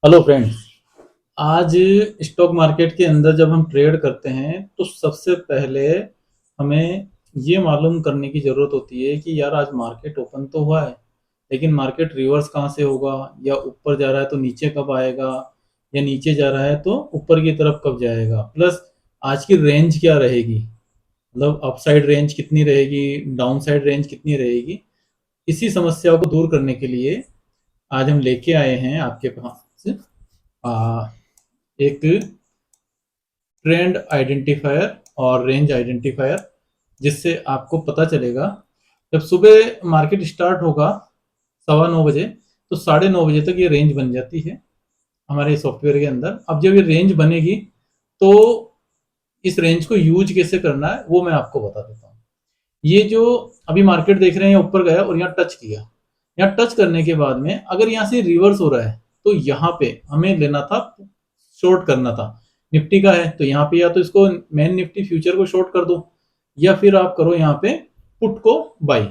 Hello friends. आज stock market के अंदर जब हम ट्रेड करते हैं तो सबसे पहले हमें ये मालूम करने की ज़रूरत होती है कि यार आज मार्केट ओपन तो हुआ है, लेकिन मार्केट रिवर्स कहाँ से होगा, या ऊपर जा रहा है तो नीचे कब आएगा, या नीचे जा रहा है तो ऊपर की तरफ कब जाएगा, प्लस आज की रेंज क्या रहेगी, मतलब अपसाइड रेंज कितनी रहेगी, डाउन साइड रेंज कितनी रहेगी। इसी समस्या को दूर करने के लिए आज हम लेके आए हैं आपके पास आ, एक ट्रेंड आइडेंटिफायर और रेंज आइडेंटिफायर, जिससे आपको पता चलेगा जब सुबह मार्केट स्टार्ट होगा 9:15 बजे, तो 9:30 बजे तक ये रेंज बन जाती है हमारे सॉफ्टवेयर के अंदर। अब जब ये रेंज बनेगी तो इस रेंज को यूज कैसे करना है वो मैं आपको बता देता हूँ। ये जो अभी मार्केट देख रहे हैं, ऊपर गया और यहाँ टच किया, यहाँ टच करने के बाद में अगर यहाँ से रिवर्स हो रहा है तो यहाँ पे हमें लेना था, शॉर्ट करना था। निफ्टी का है तो यहाँ पे या तो इसको मेन निफ्टी फ्यूचर को शॉर्ट कर दो, या फिर आप करो यहाँ पे पुट को बाई।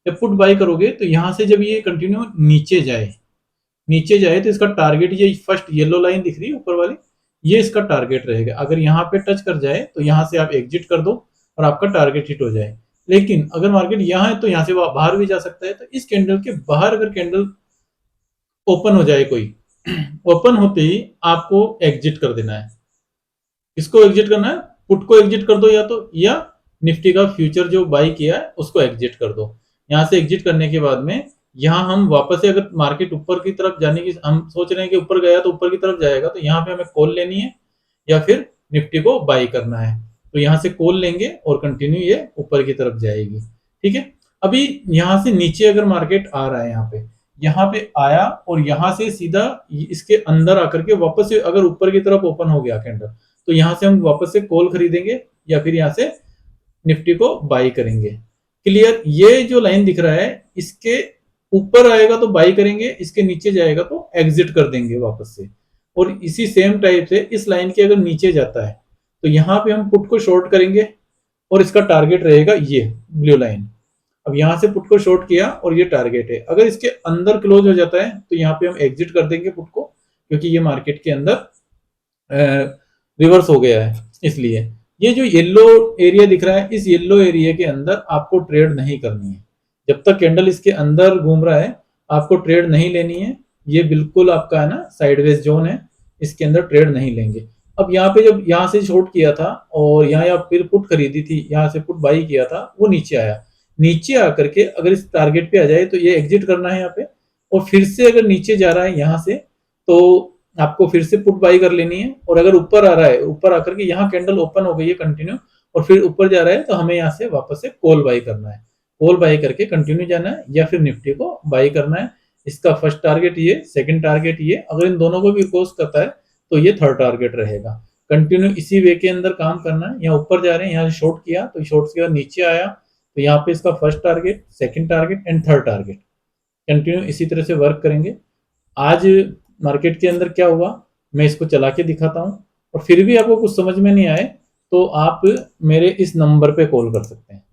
जब पुट बाई करोगे तो यहाँ से जब ये कंटिन्यू नीचे जाए तो इसका टारगेट, ये फर्स्ट येलो लाइन दिख रही है ऊपर वाली, ये इसका टारगेट रहेगा। अगर यहाँ पे टच कर जाए तो यहाँ से आप एग्जिट कर दो और आपका टारगेट हिट हो जाए। लेकिन अगर मार्केट यहाँ है तो यहाँ से बाहर भी जा सकता है। तो इस कैंडल के बाहर अगर कैंडल ओपन हो जाए कोई, ओपन होते ही आपको एग्जिट कर देना है। किसको एग्जिट करना है? पुट को एग्जिट कर दो, या निफ्टी का फ्यूचर जो बाई किया है उसको एग्जिट कर दो। यहाँ से एग्जिट करने के बाद में यहाँ हम वापस से, अगर मार्केट ऊपर की तरफ जाने की हम सोच रहे हैं कि ऊपर गया तो ऊपर की तरफ जाएगा, तो यहाँ पे हमें कॉल लेनी है या फिर निफ्टी को बाई करना है। तो यहाँ से कॉल लेंगे और कंटिन्यू ये ऊपर की तरफ जाएगी। ठीक है। अभी यहाँ से नीचे अगर मार्केट आ रहा है, यहाँ पे आया और यहाँ से सीधा इसके अंदर आकर के वापस से अगर ऊपर की तरफ ओपन हो गया कैंडल, तो यहाँ से हम वापस से कॉल खरीदेंगे या फिर यहाँ से निफ्टी को बाई करेंगे। क्लियर? ये जो लाइन दिख रहा है, इसके ऊपर आएगा तो बाई करेंगे, इसके नीचे जाएगा तो एग्जिट कर देंगे वापस से। और इसी सेम टाइप से इस लाइन के अगर नीचे जाता है तो यहाँ पे हम पुट को शॉर्ट करेंगे और इसका टारगेट रहेगा ये ब्लू लाइन। अब यहाँ से पुट को शॉर्ट किया और ये टारगेट है। अगर इसके अंदर क्लोज हो जाता है तो यहाँ पे हम एग्जिट कर देंगे पुट को, क्योंकि ये मार्केट के अंदर रिवर्स हो गया है। इसलिए ये जो येलो एरिया दिख रहा है, इस येलो एरिया के अंदर आपको ट्रेड नहीं करनी है। जब तक कैंडल इसके अंदर घूम रहा है आपको ट्रेड नहीं लेनी है। ये बिल्कुल आपका है ना साइडवेज जोन है, इसके अंदर ट्रेड नहीं लेंगे। अब यहाँ पे जब यहाँ से शॉर्ट किया था और यहाँ फिर पुट खरीदी थी, यहाँ से पुट बाई किया था, वो नीचे आया। नीचे आकर के अगर इस टारगेट पे आ जाए तो ये एग्जिट करना है यहाँ पे। और फिर से अगर नीचे जा रहा है यहाँ से, तो आपको फिर से पुट बाई कर लेनी है। और अगर ऊपर आ रहा है, ऊपर आकर के यहाँ कैंडल ओपन हो गई है कंटिन्यू और फिर ऊपर जा रहा है, तो हमें यहाँ से वापस से कॉल बाई करना है। कॉल बाई करके कंटिन्यू जाना है या फिर निफ्टी को बाई करना है। इसका फर्स्ट टारगेट ये, सेकंड टारगेट ये। अगर इन दोनों को भी क्रॉस करता है तो ये थर्ड टारगेट रहेगा। कंटिन्यू इसी वे के अंदर काम करना है। यहाँ ऊपर जा रहे हैं, यहाँ शॉर्ट किया तो शॉर्ट के बाद नीचे आया, तो यहाँ पे इसका first target, second target and third target. Continue इसी तरह से वर्क करेंगे। आज मार्केट के अंदर क्या हुआ मैं इसको चला के दिखाता हूँ, और फिर भी आपको कुछ समझ में नहीं आए तो आप मेरे इस नंबर पे कॉल कर सकते हैं।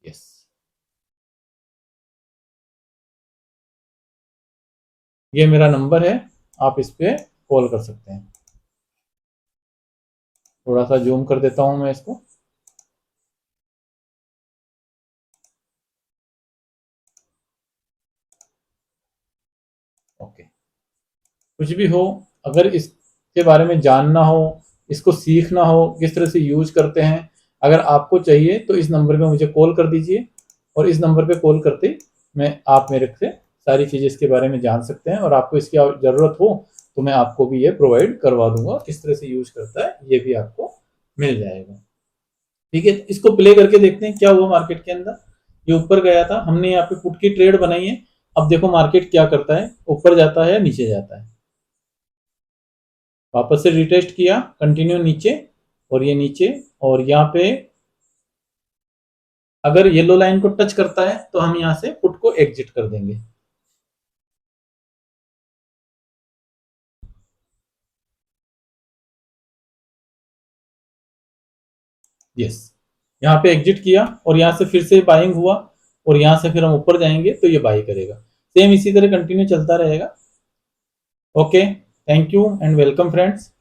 यस, ये मेरा नंबर है, आप इस पे कॉल कर सकते हैं। थोड़ा सा जूम कर देता हूं मैं इसको। ओके। कुछ भी हो, अगर इसके बारे में जानना हो, इसको सीखना हो किस तरह से यूज करते हैं, अगर आपको चाहिए तो इस नंबर पे मुझे कॉल कर दीजिए। और इस नंबर पे कॉल करते मैं आप मेरे से सारी चीज़ें इसके बारे में जान सकते हैं, और आपको इसकी ज़रूरत हो तो मैं आपको भी ये प्रोवाइड करवा दूंगा। किस तरह से यूज करता है ये भी आपको मिल जाएगा। ठीक है, इसको प्ले करके देखते हैं क्या हुआ मार्केट के अंदर। ये ऊपर गया था, हमने यहाँ पे पुट की ट्रेड बनाई है। अब देखो मार्केट क्या करता है, ऊपर जाता है या नीचे जाता है। वापस से रिटेस्ट किया, कंटिन्यू नीचे, और ये नीचे, और यहाँ पे अगर येलो लाइन को टच करता है तो हम यहाँ से पुट को एग्जिट कर देंगे। यस, यहाँ पे एग्जिट किया और यहाँ से फिर से बाइंग हुआ और यहाँ से फिर हम ऊपर जाएंगे तो ये बाई करेगा। सेम इसी तरह कंटिन्यू चलता रहेगा। Okay, thank you and welcome friends.